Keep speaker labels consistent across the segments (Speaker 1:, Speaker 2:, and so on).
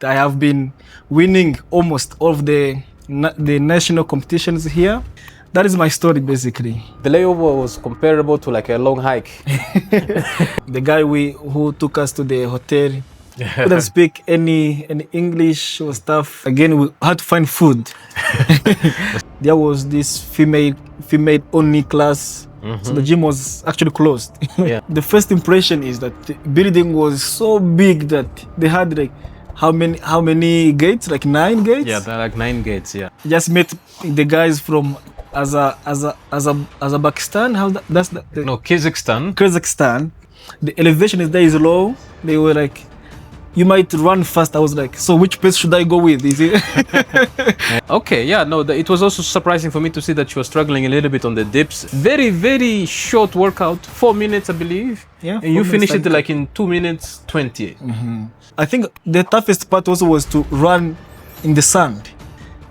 Speaker 1: I have been winning almost all of the national competitions here. That is my story, basically.
Speaker 2: The layover was comparable to like a long hike.
Speaker 1: The guy who took us to the hotel couldn't speak any English or stuff. Again, we had to find food. There was this female only class. So the gym was actually closed.
Speaker 2: Yeah.
Speaker 1: The first impression is that the building was so big that they had like how many gates? Like 9 gates?
Speaker 2: Yeah, there are like 9 gates, yeah.
Speaker 1: Just met the guys from Azerbaijan.
Speaker 2: No, Kazakhstan.
Speaker 1: Kazakhstan. The elevation is low. They were like, you might run fast. I was like, so which place should I go with? Is it?
Speaker 2: Okay, yeah, no, it was also surprising for me to see that you were struggling a little bit on the dips. Very, very short workout, 4 minutes, I believe.
Speaker 1: Yeah.
Speaker 2: And you finished it like in 2 minutes 20.
Speaker 1: I think the toughest part also was to run in the sand.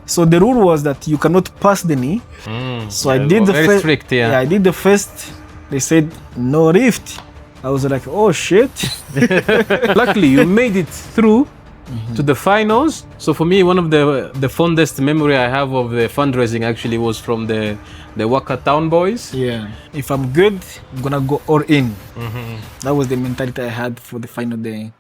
Speaker 1: So the rule was that you cannot pass the knee. So I did the
Speaker 2: very
Speaker 1: first.
Speaker 2: strict, yeah.
Speaker 1: Yeah, I did the first. They said no rift. I was like, oh shit.
Speaker 2: Luckily, you made it through to the finals. So for me, one of the fondest memory I have of the fundraising actually was from the Waka Town boys.
Speaker 1: Yeah. If I'm good, I'm gonna go all in. That was the mentality I had for the final day.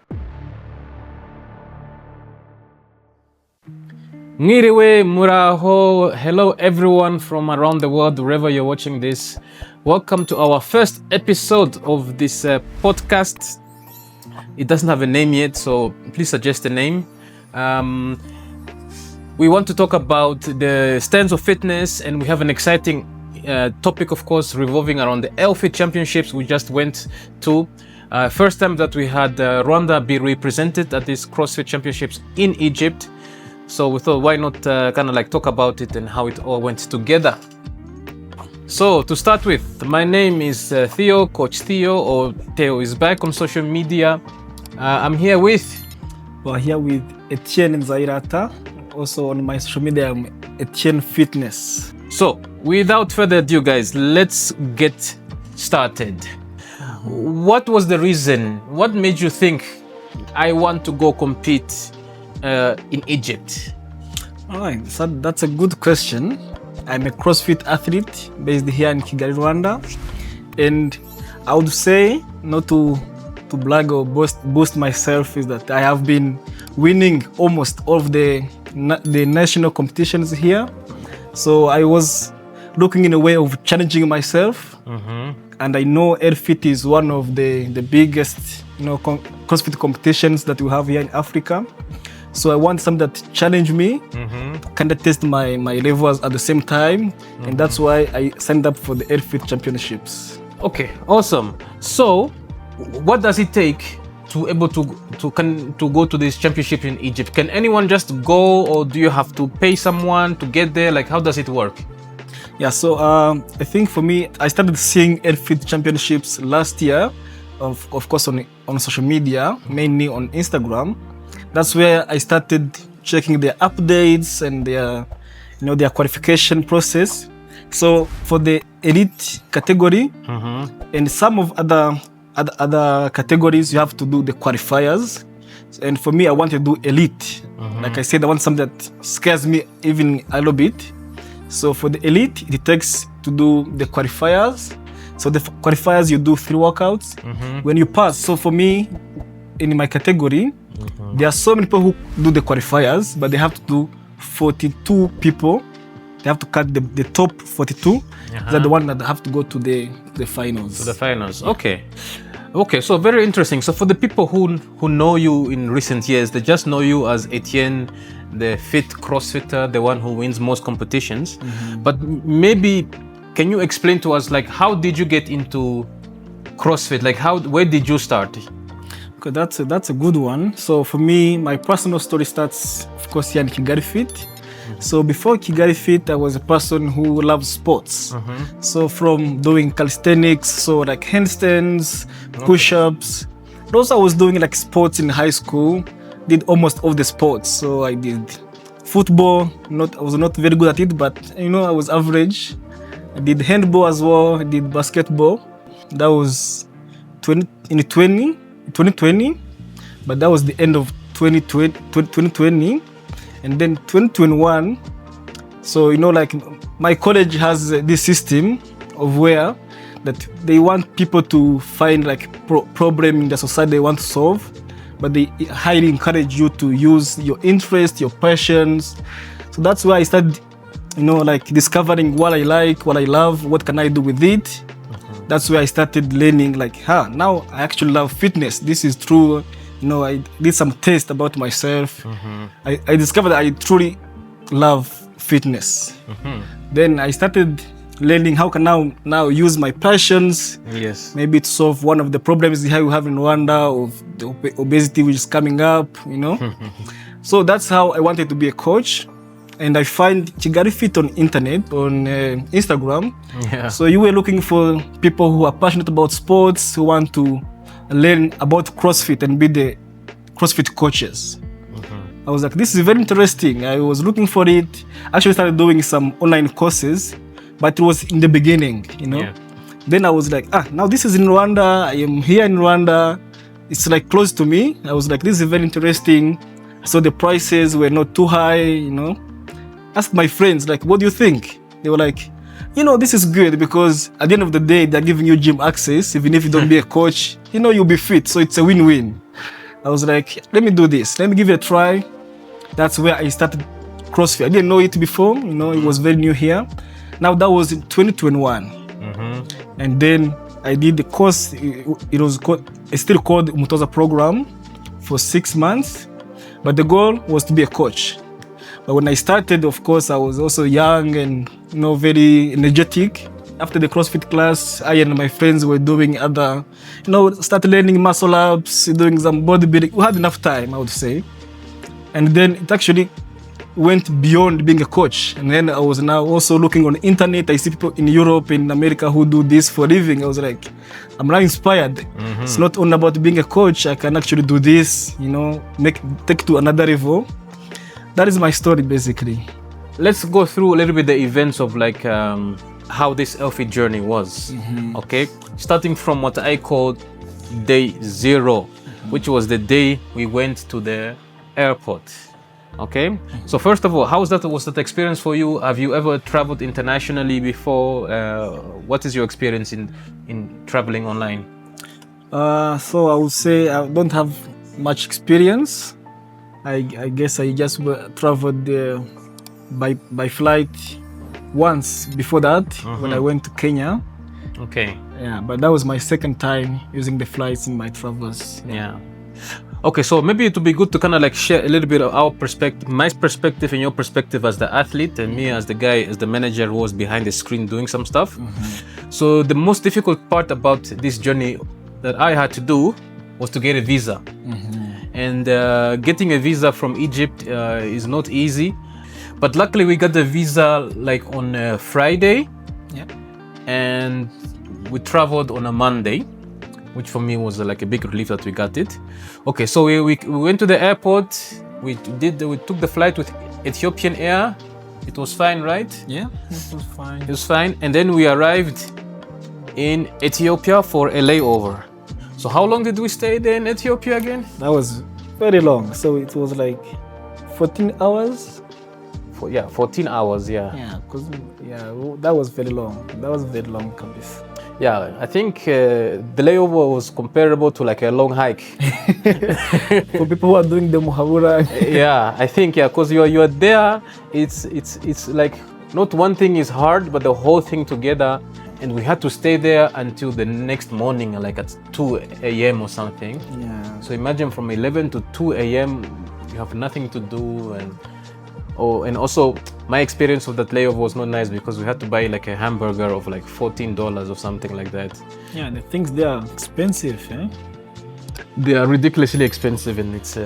Speaker 2: Mwiriwe muraho. Hello everyone from around the world, wherever you're watching this. Welcome to our first episode of this podcast. It doesn't have a name yet, so please suggest a name. We want to talk about the stands of fitness, and we have an exciting topic, of course, revolving around the ELFIT championships we just went to. First time that we had Rwanda be represented at these CrossFit championships in Egypt. So we thought, why not kind of like talk about it and how it all went together. So to start with, my name is Theo, Coach Theo, or Theo is back on social media. I'm here with...
Speaker 1: We're here with Etienne and Nzayirata. Also on my social media, I'm Etienne Fitness.
Speaker 2: So without further ado, guys, let's get started. What was the reason? What made you think I want to go compete in Egypt?
Speaker 1: All right, so that's a good question. I'm a CrossFit athlete based here in Kigali, Rwanda, and I would say, not to brag or boast myself, is that I have been winning almost all of the national competitions here. So I was looking in a way of challenging myself, and I know ELFIT is one of the biggest, CrossFit competitions that we have here in Africa. So I want something that challenge me, kind of test my levels at the same time, and that's why I signed up for the ELFIT championships.
Speaker 2: Okay, awesome. So, what does it take to able to go to this championship in Egypt? Can anyone just go, or do you have to pay someone to get there? Like, how does it work?
Speaker 1: Yeah, so I think for me, I started seeing ELFIT championships last year, of course on social media, mainly on Instagram. That's where I started checking their updates and their qualification process. So for the elite category and some of other categories, you have to do the qualifiers. And for me, I want to do elite. Like I said, I want something that scares me even a little bit. So for the elite, it takes to do the qualifiers. So the qualifiers, you do 3 workouts. When you pass, so for me, in my category, there are so many people who do the qualifiers, but they have to do 42 people. They have to cut the top 42. They're the one that have to go to the finals.
Speaker 2: To the finals, okay. Okay, so very interesting. So for the people who know you in recent years, they just know you as Etienne, the fit CrossFitter, the one who wins most competitions. But maybe, can you explain to us, like, how did you get into CrossFit? Like, where did you start?
Speaker 1: Okay, that's a good one. So for me, my personal story starts, of course, here in Kigali Fit. So before Kigali Fit, I was a person who loves sports. So from doing calisthenics, so like handstands, push-ups. Also, I was doing like sports in high school. Did almost all the sports. So I did football. I was not very good at it, but I was average. I did handball as well. I did basketball. That was 2020, but that was the end of 2020, and then 2021. So like my college has this system of where that they want people to find like problem in the society they want to solve, but they highly encourage you to use your interest, your passions. So that's why I started, like discovering what I like, what I love, what can I do with it. That's where I started learning like, now I actually love fitness. This is true. I did some test about myself. I discovered that I truly love fitness. Then I started learning how can I now use my passions, maybe to solve one of the problems we have in Rwanda of the obesity which is coming up, So that's how I wanted to be a coach. And I find Kigali Fit on internet, on Instagram. So you were looking for people who are passionate about sports, who want to learn about CrossFit and be the CrossFit coaches. I was like, this is very interesting. I was looking for it. Actually started doing some online courses, but it was in the beginning, Then I was like, now this is in Rwanda. I am here in Rwanda. It's like close to me. I was like, this is very interesting. So the prices were not too high, Asked my friends, like, what do you think? They were like, this is good because at the end of the day, they're giving you gym access. Even if you don't be a coach, you'll be fit. So it's a win-win. I was like, let me do this. Let me give it a try. That's where I started CrossFit. I didn't know it before. It was very new here. Now that was in 2021. And then I did the course. It was still called Umutoza program for 6 months. But the goal was to be a coach. But when I started, of course, I was also young and very energetic. After the CrossFit class, I and my friends were doing other, started learning muscle ups, doing some bodybuilding. We had enough time, I would say. And then it actually went beyond being a coach. And then I was now also looking on the internet. I see people in Europe, in America who do this for a living. I was like, I'm now inspired. It's not only about being a coach. I can actually do this, take to another level. That is my story, basically.
Speaker 2: Let's go through a little bit the events of like how this ELFIT journey was. Okay, starting from what I called day 0, which was the day we went to the airport. Okay, so first of all, was that experience for you? Have you ever traveled internationally before? What is your experience in traveling online?
Speaker 1: So I would say I don't have much experience. I guess I just traveled by flight once before that when I went to Kenya.
Speaker 2: Okay.
Speaker 1: Yeah, but that was my second time using the flights in my travels.
Speaker 2: Yeah. Okay, so maybe it would be good to kind of like share a little bit of our perspective, my perspective and your perspective as the athlete, and me as the guy, as the manager who was behind the screen doing some stuff. So the most difficult part about this journey that I had to do was to get a visa. And getting a visa from Egypt is not easy. But luckily we got the visa like on a Friday. And we traveled on a Monday, which for me was like a big relief that we got it. Okay, so we went to the airport. We took the flight with Ethiopian Air. It was fine, right?
Speaker 1: Yeah, it was fine.
Speaker 2: It was fine. And then we arrived in Ethiopia for a layover. So how long did we stay there in Ethiopia again?
Speaker 1: That was very long. So it was like 14 hours.
Speaker 2: 14 hours,
Speaker 1: Yeah, because that was very long. That was very long, Kabis.
Speaker 2: Yeah, I think the layover was comparable to like a long hike.
Speaker 1: For people who are doing the Muhabura.
Speaker 2: Yeah, I think, because you're there, it's like not one thing is hard, but the whole thing together. And we had to stay there until the next morning, like at 2 a.m. or something.
Speaker 1: Yeah.
Speaker 2: So imagine from 11 to 2 a.m. you have nothing to do, and also my experience of that layover was not nice because we had to buy like a hamburger of like $14 or something like that.
Speaker 1: Yeah, the things there are expensive, eh?
Speaker 2: They are ridiculously expensive, and it's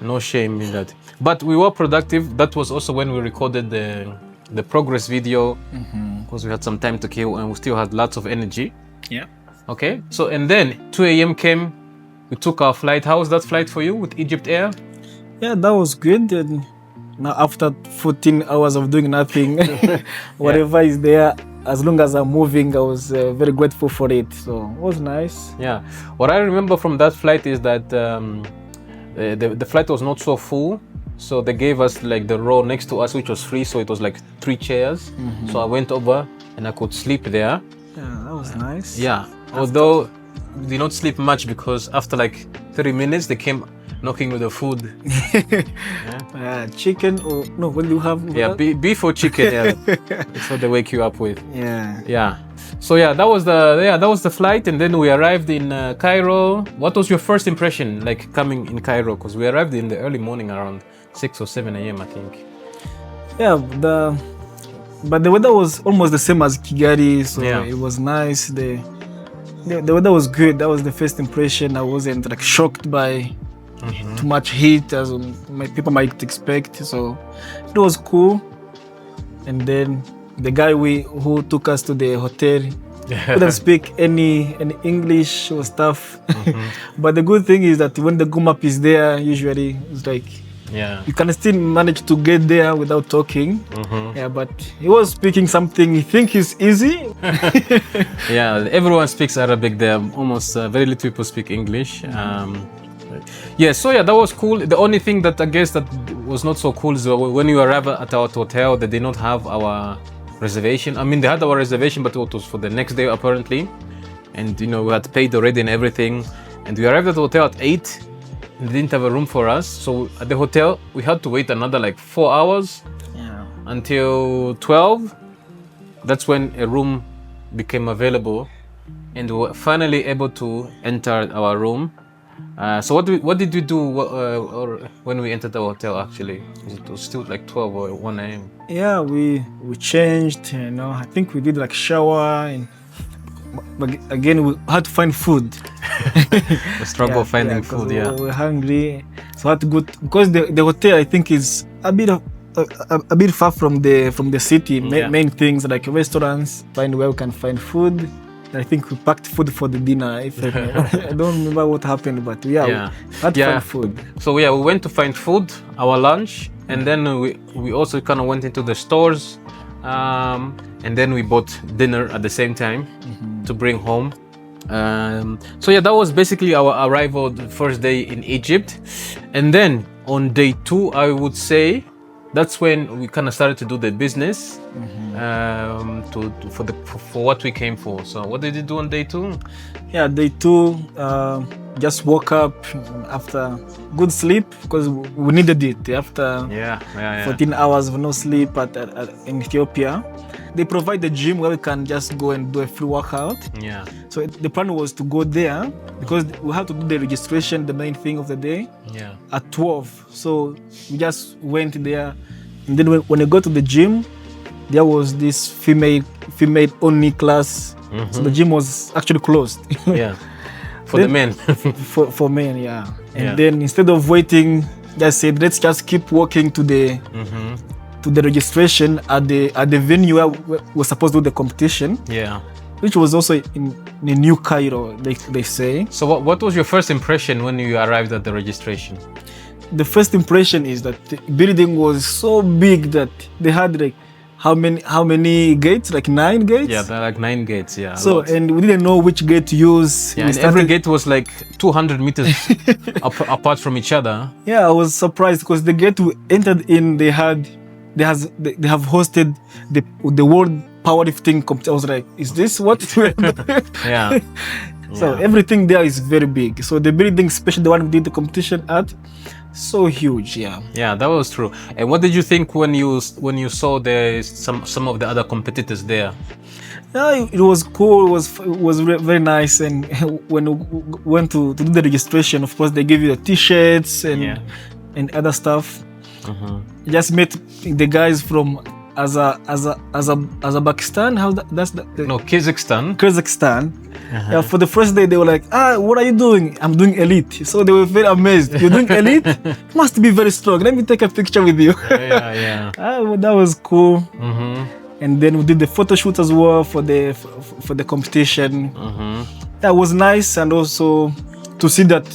Speaker 2: no shame in that. But we were productive. That was also when we recorded the progress video, because we had some time to kill and we still had lots of energy.
Speaker 1: Yeah.
Speaker 2: Okay. So, and then 2 a.m. came. We took our flight. How was that flight for you with Egypt Air?
Speaker 1: Yeah, that was good. And now after 14 hours of doing nothing, whatever is there, as long as I'm moving, I was very grateful for it. So it was nice.
Speaker 2: Yeah. What I remember from that flight is that the flight was not so full, so they gave us like the row next to us, which was free. So it was like 3 chairs. So I went over and I could sleep there.
Speaker 1: Yeah, that was nice.
Speaker 2: Yeah, although we did not sleep much because after like 30 minutes they came knocking with the food.
Speaker 1: Chicken or no? What do you have?
Speaker 2: Yeah, beef or chicken. Yeah, it's what they wake you up with.
Speaker 1: Yeah.
Speaker 2: Yeah. So yeah, that was the flight, and then we arrived in Cairo. What was your first impression like coming in Cairo? Because we arrived in the early morning around 6 or 7 a.m. I think.
Speaker 1: Yeah, but the weather was almost the same as Kigali, so
Speaker 2: Yeah.
Speaker 1: it was nice. The weather was good. That was the first impression. I wasn't like shocked by too much heat as people might expect. So it was cool. And then the guy who took us to the hotel couldn't speak any English or stuff. But the good thing is that when the Go map is there, usually it's like you can still manage to get there without talking. Yeah, but he was speaking something he think is easy.
Speaker 2: Yeah, everyone speaks Arabic there. Almost very little people speak English. Yeah, so yeah, that was cool. The only thing that I guess that was not so cool is when you arrive at our hotel, they did not have our reservation. I mean, they had our reservation, but it was for the next day apparently. And you know, we had paid already and everything. And we arrived at the hotel at 8. And they didn't have a room for us. So at the hotel, we had to wait another like 4 hours until 12. That's when a room became available. And we were finally able to enter our room. So what did we do or when we entered the hotel actually? It was still like 12 or 1 a.m.
Speaker 1: Yeah, we changed, you know. I think we did like shower but again we had to find food.
Speaker 2: The struggle finding food,
Speaker 1: we were hungry. So I had to go because the hotel I think is a bit far from the city. Main things like restaurants, find where we can find food. I think we packed food for the dinner. I don't remember what happened, but we had to find food.
Speaker 2: So we went to find food, our lunch, and then we also kind of went into the stores, and then we bought dinner at the same time to bring home. So yeah, that was basically our arrival the first day in Egypt, and then on day 2, I would say. That's when we kind of started to do the business for what we came for. So what did you do on day 2?
Speaker 1: Yeah, day 2, just woke up after good sleep because we needed it after 14 hours of no sleep in Ethiopia. They provide the gym where we can just go and do a free workout. Yeah. So the plan was to go there because we have to do the registration, the main thing of the day, at 12. So we just went there. And then when I got to the gym, there was this female only class. So the gym was actually closed.
Speaker 2: Yeah. For the men.
Speaker 1: for men, yeah. And then instead of waiting, they said, let's just keep walking to the registration at the venue where we're supposed to do the competition. Yeah. Which was also in New Cairo, they say.
Speaker 2: So what was your first impression when you arrived at the registration?
Speaker 1: The first impression is that the building was so big that they had like how many gates? Like 9 gates?
Speaker 2: Yeah, there are like 9 gates, yeah.
Speaker 1: So, and we didn't know which gate to use.
Speaker 2: Yeah, and every gate was like 200 meters apart from each other.
Speaker 1: Yeah, I was surprised because the gate we entered in, they have hosted the world powerlifting competition. I was like, is this what?
Speaker 2: Yeah.
Speaker 1: So everything there is very big. So the building, especially the one we did the competition at, so huge. Yeah.
Speaker 2: Yeah, that was true. And what did you think when you saw some of the other competitors there?
Speaker 1: Yeah, it was cool. It was very nice. And when we went to do the registration, of course, they gave you the T-shirts and other stuff. Just met the guys from Azerbaijan.
Speaker 2: Kazakhstan.
Speaker 1: Kazakhstan. Yeah, for the first day they were like, what are you doing? I'm doing elite. So they were very amazed. You're doing elite? It must be very strong. Let me take a picture with you.
Speaker 2: Yeah.
Speaker 1: That was cool. And then we did the photo shoot as well for the competition. That was nice, and also to see that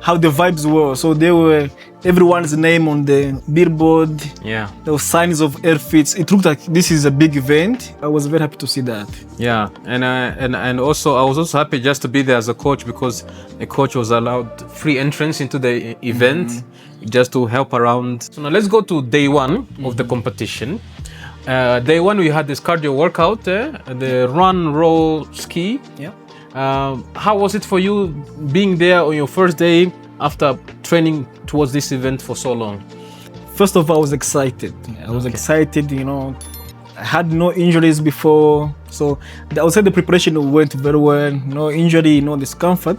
Speaker 1: how the vibes were. So they were everyone's name on the billboard.
Speaker 2: Yeah.
Speaker 1: There were signs of ELFIT. It looked like this is a big event. I was very happy to see that.
Speaker 2: Yeah, and also I was also happy just to be there as a coach, because a coach was allowed free entrance into the event, just to help around. So now let's go to day one of the competition. Day one, we had this cardio workout, the run, row, ski.
Speaker 1: Yeah.
Speaker 2: How was it for you being there on your first day after training towards this event for so long?
Speaker 1: First of all, I was excited. I was excited, you know. I had no injuries before. So I would say the preparation went very well. No injury, no discomfort.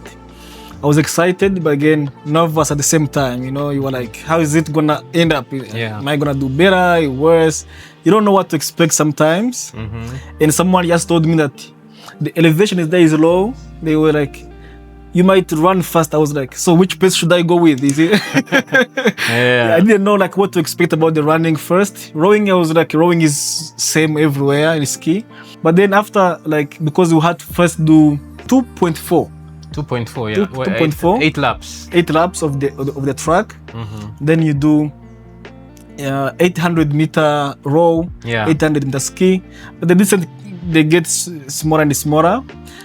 Speaker 1: I was excited, but again, nervous at the same time. You know, you were like, how is it gonna end up?
Speaker 2: Yeah.
Speaker 1: Am I gonna do better, worse? You don't know what to expect sometimes. And someone just told me that the elevation is low. They were like, you might run fast. I was like, so which pace should I go with? Is it? I didn't know like what to expect about the running first. Rowing, I was like, rowing is same everywhere in ski. But then after, like, because we had to first do 2.4.
Speaker 2: 2.4, yeah.
Speaker 1: 2.4.
Speaker 2: 8 laps.
Speaker 1: 8 laps of the track. Then you do 800-meter row, 800-meter ski. But the distance they get smaller and smaller.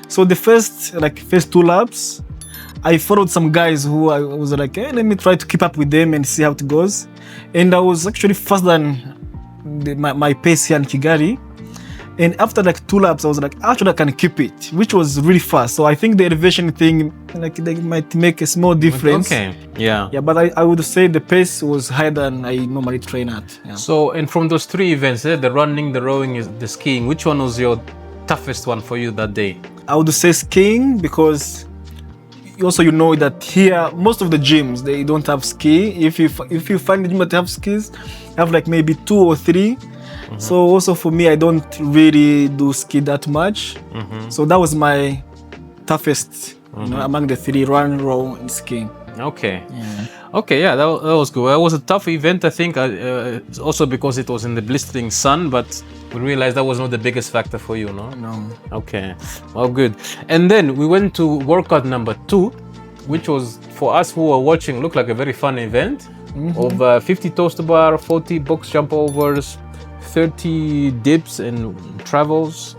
Speaker 1: So the first 2 laps, I followed some guys who I was like, hey, let me try to keep up with them and see how it goes. And I was actually faster than my pace here in Kigali. And after like 2 laps, I was like, actually I can keep it, which was really fast. So I think the elevation thing, like, they might make a small difference.
Speaker 2: Okay, yeah.
Speaker 1: Yeah, but I would say the pace was higher than I normally train at. Yeah.
Speaker 2: So, and from those 3 events, the running, the rowing, the skiing, which one was your toughest one for you that day?
Speaker 1: I would say skiing, because also you know that here most of the gyms they don't have ski. If you find a gym that have skis, have like maybe 2 or 3. So also for me, I don't really do ski that much. So that was my toughest, you know, among the 3: run, row, and skiing.
Speaker 2: Okay. Yeah. Okay, yeah, that was good. It was a tough event, I think, also because it was in the blistering sun, but we realized that was not the biggest factor for you, no?
Speaker 1: No.
Speaker 2: Okay, well, good. And then we went to workout number 2, which was, for us who were watching, looked like a very fun event of 50 toes to bar, 40 box jump overs, 30 dips and travels,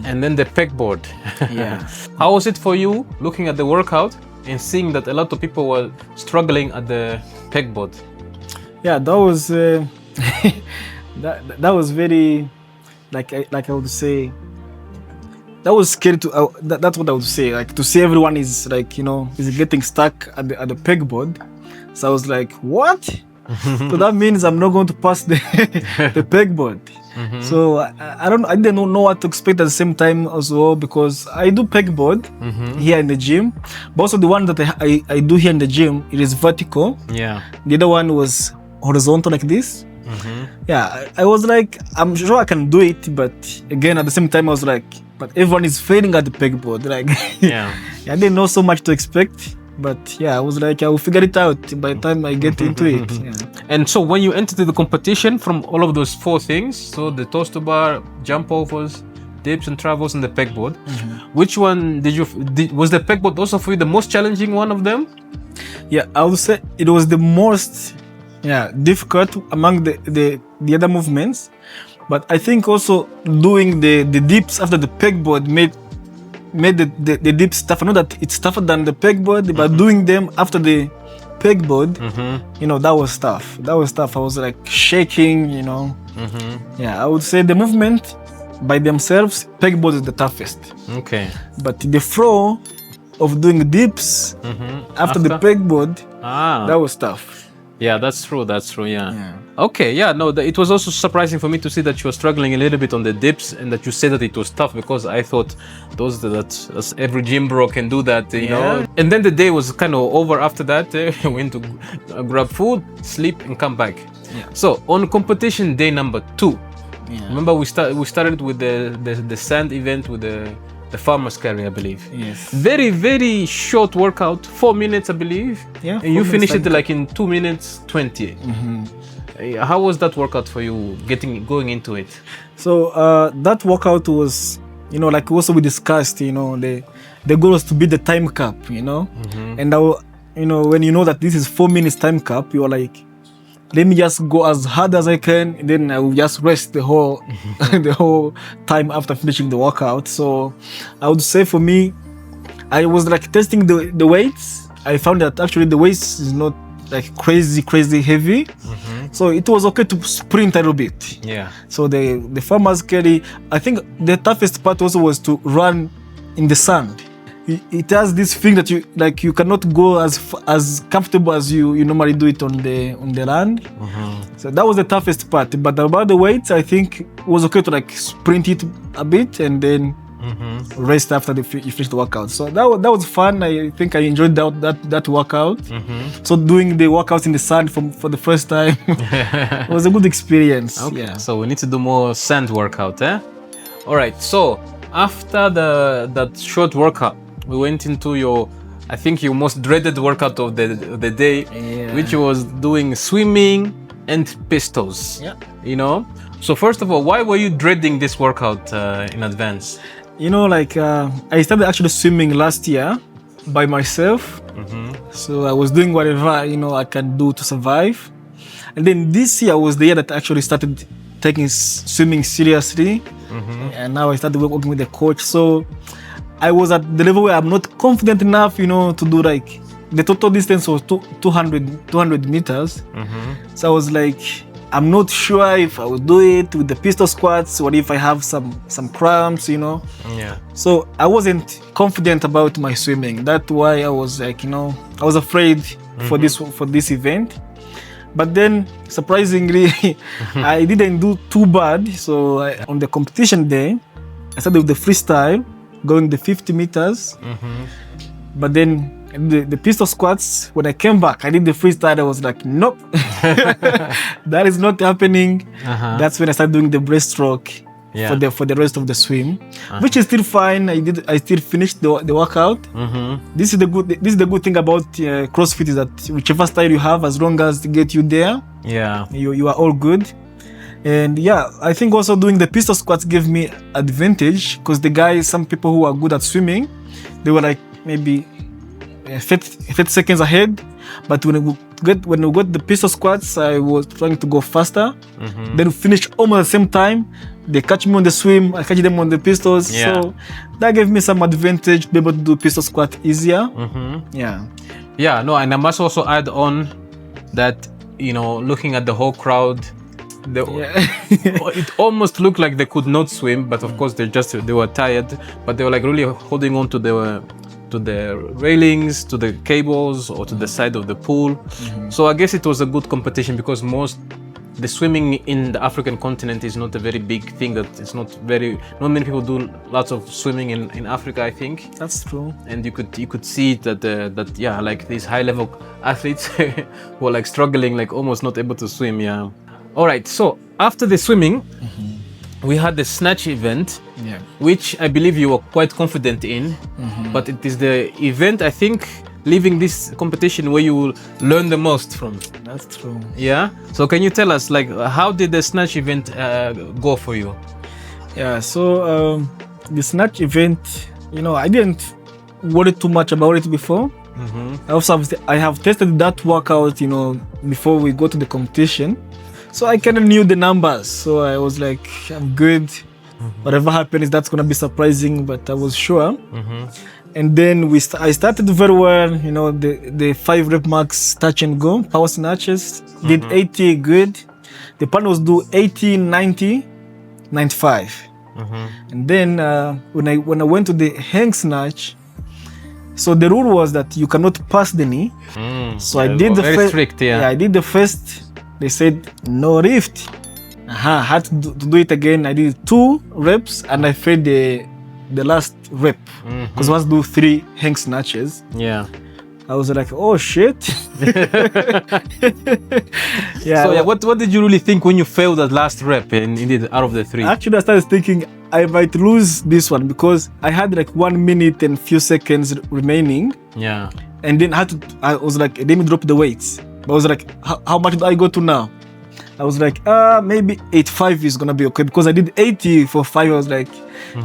Speaker 2: and then the pegboard.
Speaker 1: Yeah.
Speaker 2: How was it for you looking at the workout and seeing that a lot of people were struggling at the pegboard?
Speaker 1: Yeah, that was that was very, like I would say, that was scary to. That's what I would say. Like, to see everyone is like, you know, is getting stuck at the pegboard. So I was like, what? So that means I'm not going to pass the pegboard. So I didn't know what to expect at the same time as well, because I do pegboard here in the gym, but also the one that I do here in the gym, it is vertical.
Speaker 2: Yeah.
Speaker 1: The other one was horizontal like this. Yeah, I was like, I'm sure I can do it, but again at the same time I was like, but everyone is failing at the pegboard. Like,
Speaker 2: yeah,
Speaker 1: I didn't know so much to expect. But yeah, I was like, I will figure it out by the time I get into it. Yeah.
Speaker 2: And so when you entered the competition, from all of those 4 things, so the toes to bar, jump overs, dips and travels, and the pegboard, which one was the pegboard also for you the most challenging one of them?
Speaker 1: Yeah, I would say it was the most difficult among the other movements. But I think also doing the dips after the pegboard made the dips tough. I know that it's tougher than the pegboard, but doing them after the pegboard, you know, that was tough. I was like shaking, you know. Yeah, I would say the movement by themselves, pegboard is the toughest. Okay. But the flow of doing dips after the pegboard, that was tough.
Speaker 2: Yeah, that's true. Yeah. Okay. Yeah. No, it was also surprising for me to see that you were struggling a little bit on the dips, and that you said that it was tough, because I thought that every gym bro can do that, you know. And then the day was kind of over after that. We went to grab food, sleep, and come back. Yeah. So on competition day number 2, remember we started with the sand event with the farmer's carry, I believe. Yes. Very, very short workout, 4 minutes, I believe. Yeah. And you finished it like in 2 minutes 20. How was that workout for you, going into it? So that workout was, you know, like also we discussed, you know, the goal was to beat the time cap, you know, and
Speaker 1: when you know that this is 4 minutes time cap, you are like, let me just go as hard as I can, and then I will just rest the whole the whole time after finishing the workout. So I would say for me, I was like testing the weights. I found that actually the weights is not like crazy heavy. So it was okay to sprint a little bit.
Speaker 2: Yeah.
Speaker 1: So the farmers carry, I think the toughest part also was to run in the sand. It has this thing that you cannot go as comfortable as you normally do it on the land. So that was the toughest part. But about the weights, I think it was okay to like sprint it a bit and then rest after you finish the workout. So that was fun. I think I enjoyed that workout. So doing the workouts in the sand for the first time it was a good experience.
Speaker 2: Okay.
Speaker 1: Yeah.
Speaker 2: So we need to do more sand workout, eh? All right. So after that short workout, we went into I think your most dreaded workout of the day, which was doing swimming and pistols.
Speaker 1: Yeah.
Speaker 2: So first of all, why were you dreading this workout in advance?
Speaker 1: I started actually swimming last year by myself. So I was doing whatever I can do to survive. And then this year was the year that I actually started taking swimming seriously. And now I started working with the coach. So I was at the level where I'm not confident enough, to do like the total distance was 200 meters. So I was like, I'm not sure if I will do it with the pistol squats. What if I have some cramps,
Speaker 2: Yeah.
Speaker 1: So I wasn't confident about my swimming. That's why I was like, I was afraid for this event. But then surprisingly, I didn't do too bad. So on the competition day, I started with the freestyle, going the 50 meters. But then the pistol squats, when I came back, I did the freestyle. I was like, nope, that is not happening. That's when I started doing the breaststroke for the rest of the swim, which is still fine. I still finished the workout. This is the good thing about CrossFit, is that whichever style you have, as long as they get you there, you are all good. And I think also doing the pistol squats gave me advantage, because some people who are good at swimming, they were like maybe 30 seconds ahead. But when we got the pistol squats, I was trying to go faster. Then we finished almost at the same time. They catch me on the swim, I catch them on the pistols. So that gave me some advantage to be able to do pistol squat easier.
Speaker 2: No, and I must also add on that, looking at the whole crowd, it almost looked like they could not swim, but of course they were tired, but they were like really holding on to the railings, to the cables, or to the side of the pool. So I guess it was a good competition, because the swimming in the African continent is not a very big thing. That it's not many people do lots of swimming in Africa, I think.
Speaker 1: That's true.
Speaker 2: And you could see that like these high level athletes who are like struggling, like almost not able to swim. All right, so after the swimming, we had the snatch event, which I believe you were quite confident in. But it is the event, I think, leaving this competition, where you will learn the most from.
Speaker 1: That's true.
Speaker 2: Yeah. So can you tell us, like, how did the snatch event go for you?
Speaker 1: So the snatch event, I didn't worry too much about it before. I have tested that workout, before we go to the competition. So I kind of knew the numbers. So I was like, I'm good. Whatever happens, that's going to be surprising, but I was sure. And then I started very well, the 5 rep max touch and go, power snatches, did 80, good. The plan was do 80, 90, 95. And then when I went to the hang snatch, so the rule was that you cannot pass the knee. So I did the first. Strict, I did the first. They said no lift. I had to do it again. I did 2 reps and I failed the last rep, because I was do 3 hang snatches. I was like, oh shit.
Speaker 2: So what did you really think when you failed that last rep and indeed out of the 3?
Speaker 1: Actually, I started thinking I might lose this one, because I had like 1 minute and few seconds remaining. And then I was like, let me drop the weights. I was like, how much do I go to now? I was like, maybe 85 is gonna be okay, because I did 80 for 5. I was like,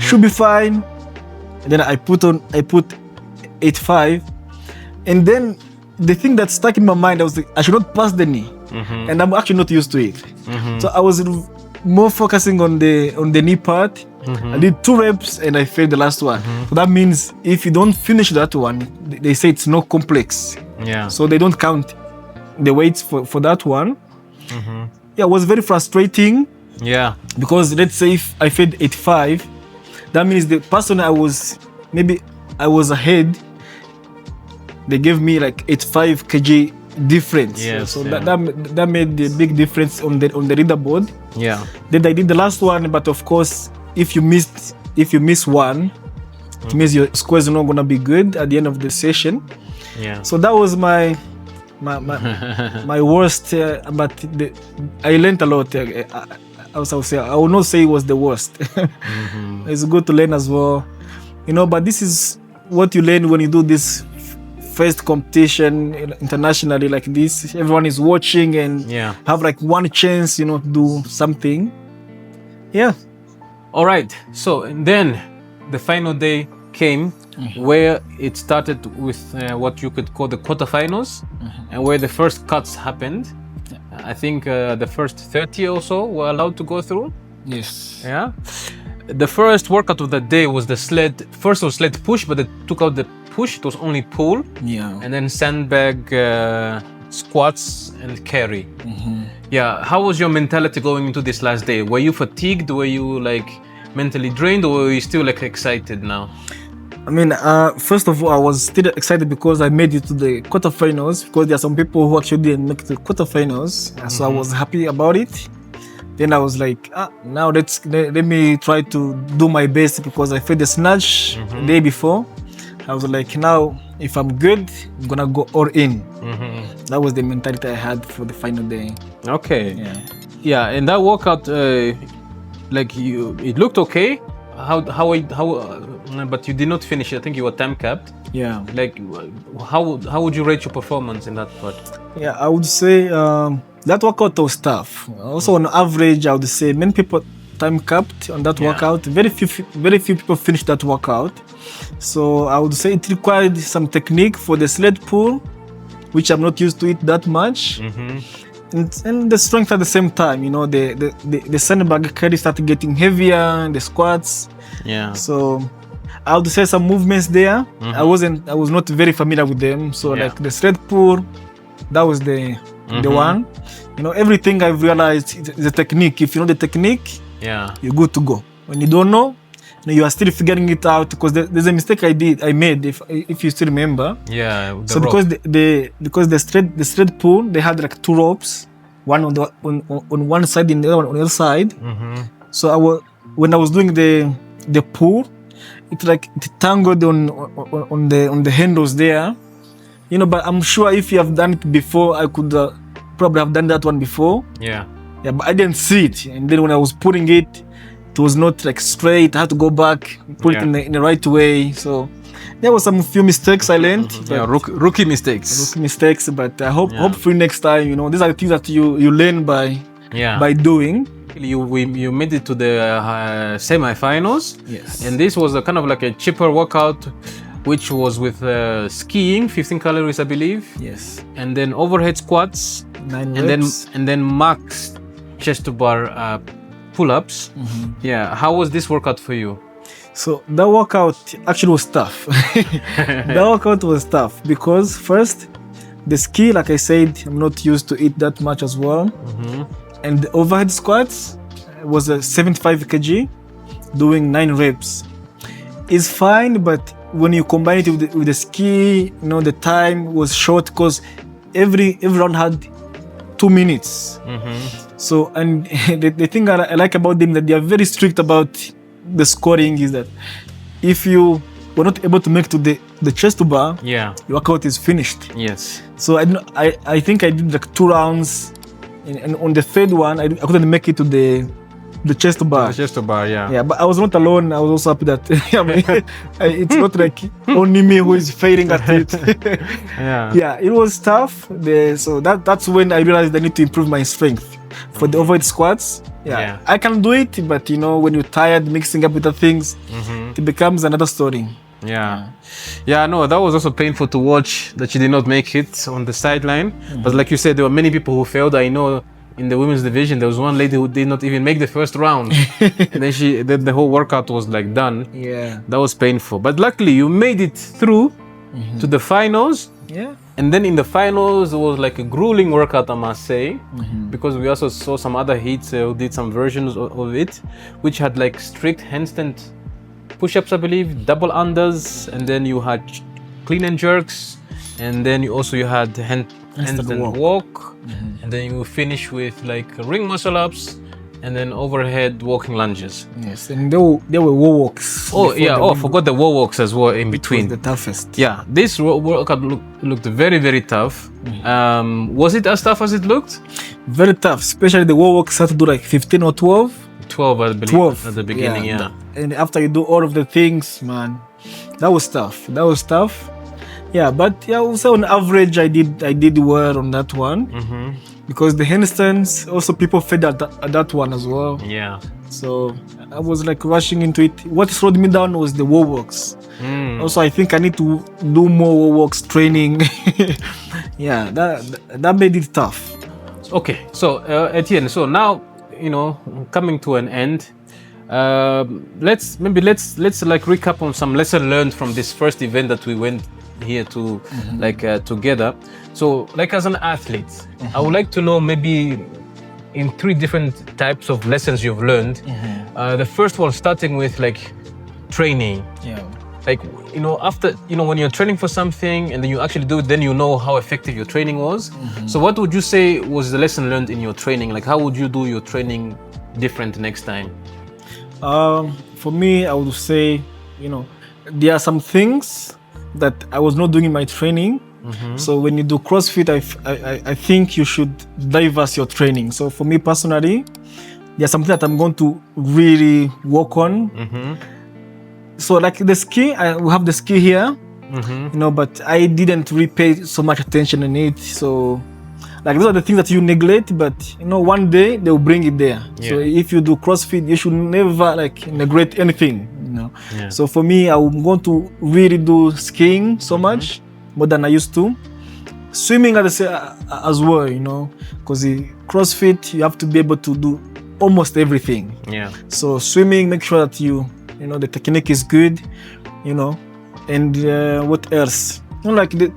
Speaker 1: should be fine. And then I put 85, and then the thing that stuck in my mind, I was like, I should not pass the knee, and I'm actually not used to it. So I was more focusing on the knee part. I did 2 reps and I failed the last one. So that means if you don't finish that one, they say it's not complex.
Speaker 2: Yeah.
Speaker 1: So they don't count the weights for that one. Yeah, it was very frustrating.
Speaker 2: Yeah.
Speaker 1: Because let's say if I failed 85, that means the person I was ahead, they gave me like 85 kg difference.
Speaker 2: Yes,
Speaker 1: so
Speaker 2: yeah.
Speaker 1: that made the big difference on the leaderboard.
Speaker 2: Yeah.
Speaker 1: Then I did the last one, but of course, if you miss one, it means your score is not gonna be good at the end of the session.
Speaker 2: Yeah.
Speaker 1: So that was my worst, but I learned a lot. I will not say it was the worst. It's good to learn as well, but this is what you learn when you do this first competition internationally like this. Everyone is watching and have like one chance, to do something. Yeah.
Speaker 2: All right. So and then the final day came, where it started with what you could call the quarterfinals, and where the first cuts happened. I think the first 30 or so were allowed to go through.
Speaker 1: Yes.
Speaker 2: Yeah. The first workout of that day was the sled. First was sled push, but they took out the push. It was only pull.
Speaker 1: Yeah.
Speaker 2: And then sandbag, squats, and carry. Yeah. How was your mentality going into this last day? Were you fatigued? Were you like mentally drained, or were you still like excited now?
Speaker 1: I mean, first of all, I was still excited because I made it to the quarterfinals, because there are some people who actually didn't make the quarterfinals. So I was happy about it. Then I was like, now let me try to do my best, because I failed the snatch the day before. I was like, now if I'm good, I'm gonna go all in. That was the mentality I had for the final day.
Speaker 2: Okay.
Speaker 1: Yeah.
Speaker 2: Yeah, and that workout, like it looked okay. How? But you did not finish it. I think you were time capped.
Speaker 1: Yeah.
Speaker 2: Like, how would you rate your performance in that part?
Speaker 1: Yeah, I would say that workout was tough. Also, on average, I would say many people time capped on that workout. Very few people finished that workout. So I would say it required some technique for the sled pull, which I'm not used to it that much. And the strength at the same time. The sandbag carry started getting heavier, the squats.
Speaker 2: Yeah.
Speaker 1: So I would say some movements there. I was not very familiar with them. So like the sled pull, that was the one. Everything I've realized is a technique. If you know the technique, you're good to go. When you don't know, you are still figuring it out, because there's a mistake I made, if you still remember.
Speaker 2: Yeah.
Speaker 1: So because the sled pull, they had like 2 ropes, one on one side and the other one on the other side. So when I was doing the pull, it tangled on the handles there. But I'm sure if you have done it before, I could probably have done that one before.
Speaker 2: Yeah.
Speaker 1: Yeah, but I didn't see it, and then when I was putting it, it was not like straight. I had to go back, put it in the right way. So there was some few mistakes I learned.
Speaker 2: Rookie mistakes.
Speaker 1: But I hopefully next time, these are the things that you learn by doing.
Speaker 2: You made it to the semi-finals.
Speaker 1: Yes.
Speaker 2: And this was a kind of like a cheaper workout, which was with skiing, 15 calories, I believe.
Speaker 1: Yes.
Speaker 2: And then overhead squats,
Speaker 1: 9 reps.
Speaker 2: and then max chest to bar pull-ups. Yeah. How was this workout for you?
Speaker 1: So that workout actually was tough. That workout was tough because first, the ski, like I said, I'm not used to it that much as well. And the overhead squats was a 75 kg, doing 9 reps. It's fine, but when you combine it with the ski, the time was short, because every round had 2 minutes. So, and the thing I like about them, that they are very strict about the scoring, is that if you were not able to make to the chest to bar, your workout is finished.
Speaker 2: Yes.
Speaker 1: So I think I did like 2 rounds, and on the third one I couldn't make it to the chest to bar.
Speaker 2: The chest to bar, yeah.
Speaker 1: Yeah, but I was not alone. I was also happy that it's not like only me who is failing at it. Yeah, it was tough. So that's when I realized I need to improve my strength for the overhead squats. Yeah, I can do it, but when you're tired, mixing up with the things, it becomes another story.
Speaker 2: Yeah, no, that was also painful to watch that she did not make it on the sideline. But like you said, there were many people who failed. I know in the women's division, there was one lady who did not even make the first round. And then the whole workout was like done.
Speaker 1: Yeah.
Speaker 2: That was painful. But luckily you made it through to the finals.
Speaker 1: Yeah.
Speaker 2: And then in the finals, it was like a grueling workout, I must say, because we also saw some other heats who did some versions of it, which had like strict handstand push-ups, I believe, double unders, and then you had clean and jerks, and then you had handstand walk, and then you finish with like ring muscle ups, and then overhead walking lunges.
Speaker 1: Yes, and there were wall walks.
Speaker 2: Oh yeah, I forgot the wall walks as well in between.
Speaker 1: It was the toughest.
Speaker 2: Yeah, this workout looked very, very tough. Was it as tough as it looked?
Speaker 1: Very tough, especially the wall walks had to do like 15 or 12.
Speaker 2: 12, I believe, 12 at the beginning, yeah.
Speaker 1: And after you do all of the things, man, that was tough. Yeah, but yeah, also on average, I did well on that one. Because the handstands, also people fed at that one as well.
Speaker 2: Yeah.
Speaker 1: So I was like rushing into it. What slowed me down was the wall walks. Also, I think I need to do more wall walks training. Yeah, that made it tough.
Speaker 2: Okay, so Etienne, so now, coming to an end, let's like recap on some lesson learned from this first event that we went here to together. So like as an athlete, I would like to know maybe in 3 different types of lessons you've learned. The first one starting with like training.
Speaker 1: Yeah.
Speaker 2: Like, after, when you're training for something and then you actually do it, then you know how effective your training was. So what would you say was the lesson learned in your training? Like, how would you do your training different next time?
Speaker 1: For me, I would say, there are some things that I was not doing in my training. So when you do CrossFit, I think you should diverse your training. So for me personally, there's something that I'm going to really work on. So like the ski, we have the ski here, but I didn't really pay so much attention in it. So like those are the things that you neglect, but one day they'll bring it there. Yeah. So if you do CrossFit, you should never like neglect anything. Yeah. So for me, I'm going to really do skiing so much more than I used to. Swimming as well, because in CrossFit you have to be able to do almost everything. Yeah. So swimming, make sure that the technique is good, and what else? Like the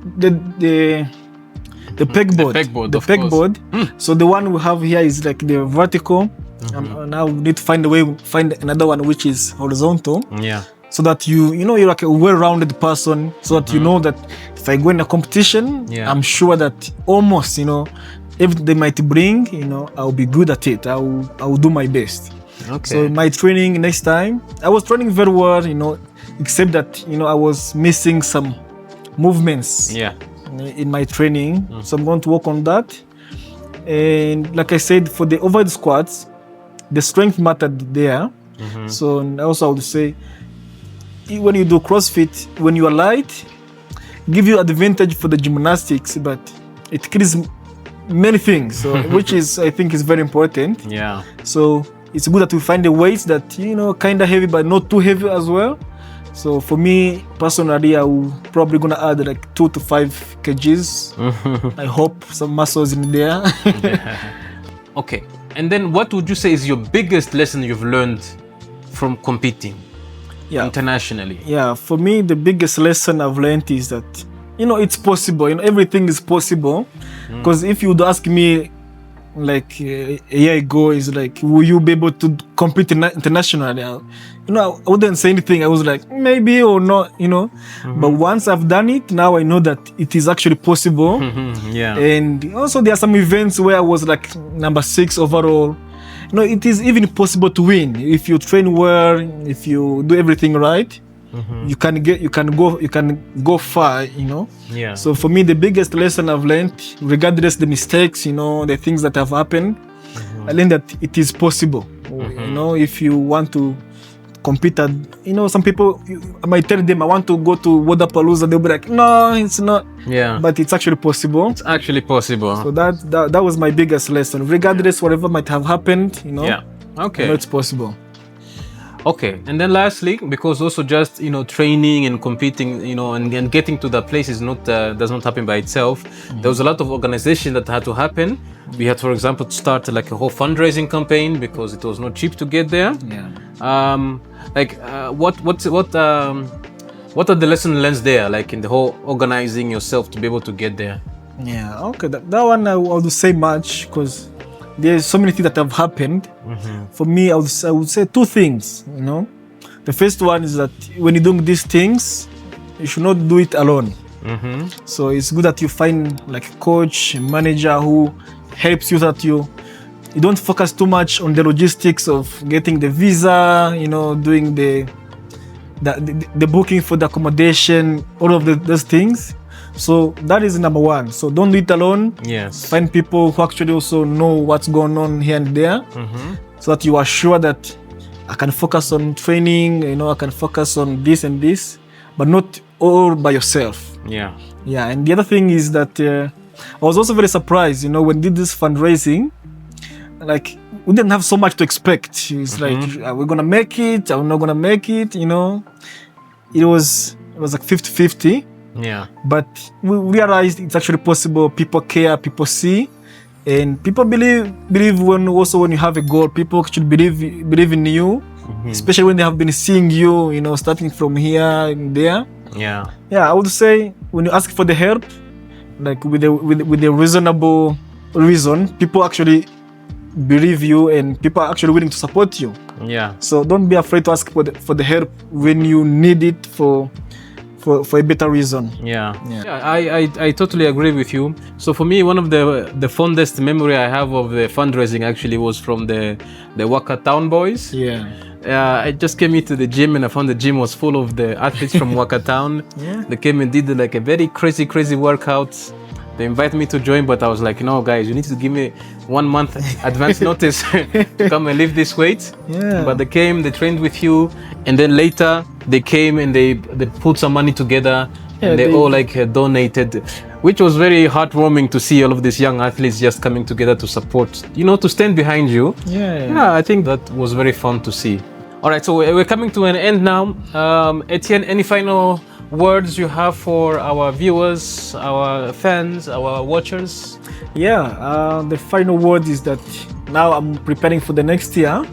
Speaker 1: pegboard. The pegboard. So the one we have here is like the vertical. Now we need to find another one which is horizontal. Yeah. So that you're like a well-rounded person. So that you know that if I go in a competition, I'm sure that almost everything they might bring, I'll be good at it. I will do my best. Okay. So my training next time, I was training very well, except that I was missing some movements. Yeah. In my training, so I'm going to work on that. And like I said, for the overhead squats, the strength mattered there. So also I would say, when you do CrossFit, when you are light, give you advantage for the gymnastics, but it kills many things. So which is I think is very important. Yeah. So it's good that we find the weights that kind of heavy but not too heavy as well. So for me personally, I will probably gonna add like 2 to 5 kgs. I hope some muscles in there.
Speaker 2: Okay, and then what would you say is your biggest lesson you've learned from competing internationally? Yeah,
Speaker 1: for me the biggest lesson I've learned is that it's possible. Everything is possible. Because if you'd ask me like a year ago, is like, will you be able to compete internationally? I wouldn't say anything. I was like, maybe or not, But once I've done it, now I know that it is actually possible. Yeah. And also there are some events where I was like number 6 overall. It is even possible to win if you train well, if you do everything right. You can go far. Yeah. So for me, the biggest lesson I've learned, regardless the mistakes, the things that have happened, I learned that it is possible. If you want to compete at, some people, I might tell them I want to go to Wadapalooza, they'll be like, no, it's not. Yeah. But it's actually possible.
Speaker 2: It's actually possible.
Speaker 1: So that was my biggest lesson. Regardless, whatever might have happened,
Speaker 2: Yeah. Okay.
Speaker 1: It's possible.
Speaker 2: Okay, and then lastly, because also just training and competing, and getting to that place is not does not happen by itself. There was a lot of organization that had to happen. We had, for example, to start like a whole fundraising campaign because it was not cheap to get there. What are the lesson learned there, like in the whole organizing yourself to be able to get there?
Speaker 1: Yeah, okay, that one I would say much because there's so many things that have happened. For me, I would say two things. The first one is that when you're doing these things, you should not do it alone. So it's good that you find like a coach, a manager who helps you, that you don't focus too much on the logistics of getting the visa, doing the booking for the accommodation, all of those things. So that is number one. So don't do it alone.
Speaker 2: Yes.
Speaker 1: Find people who actually also know what's going on here and there, so that you are sure that I can focus on training, I can focus on this and this, but not all by yourself.
Speaker 2: Yeah.
Speaker 1: And the other thing is that I was also very surprised, when we did this fundraising, like we didn't have so much to expect. It's like, are we gonna make it? Are we not gonna make it? It was like 50-50.
Speaker 2: Yeah.
Speaker 1: But we realized it's actually possible. People care, people see, and people believe when you have a goal, people actually believe in you, especially when they have been seeing you, starting from here and there.
Speaker 2: Yeah.
Speaker 1: I would say when you ask for the help, like with a reasonable reason, people actually believe you and people are actually willing to support you.
Speaker 2: Yeah.
Speaker 1: So don't be afraid to ask for the help when you need it for a better reason.
Speaker 2: I totally agree with you. So for me, one of the fondest memory I have of the fundraising actually was from the Waka Town boys. I just came into the gym and I found the gym was full of the athletes from Waka Town. They came and did like a very crazy workout. They invited me to join, but I was like, no, guys, you need to give me 1 month advance notice to come and lift this weight. But they came, they trained with you, and then later they came and they put some money together, and they all like donated, which was very heartwarming to see all of these young athletes just coming together to support, to stand behind you. I think that was very fun to see. All right, so we're coming to an end now. Etienne, any final words you have for our viewers, our fans, our watchers?
Speaker 1: The final word is that now I'm preparing for the next year,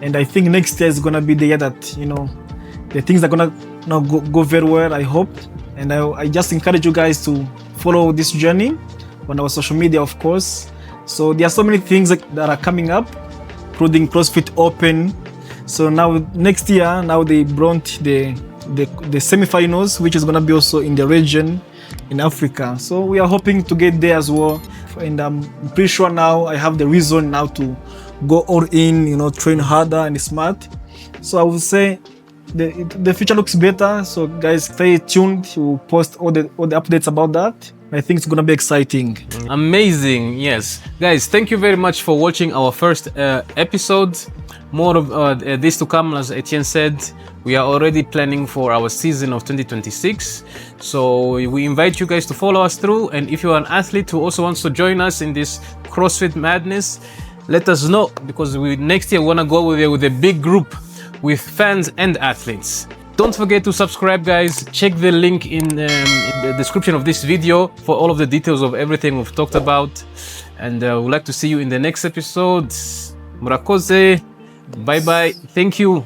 Speaker 1: and I think next year is gonna be the year that the things are gonna go very well, I hope. And I just encourage you guys to follow this journey on our social media, of course. So there are so many things that are coming up, including CrossFit Open. So now next year, they brought the semi-finals, which is going to be also in the region in Africa. So we are hoping to get there as well, and I'm pretty sure now I have the reason now to go all in, train harder and smart. So I would say the future looks better. So guys, stay tuned. We'll post all the updates about that. I think it's gonna be exciting.
Speaker 2: Amazing. Yes, guys, thank you very much for watching our first episode. More of this to come. As Etienne said, we are already planning for our season of 2026. So we invite you guys to follow us through, and if you are an athlete who also wants to join us in this CrossFit madness, let us know, because next year we want to go with a big group with fans and athletes. Don't forget to subscribe, guys. Check the link in the description of this video for all of the details of everything we've talked about. And we'd like to see you in the next episode. Murakoze. Bye bye. Thank you.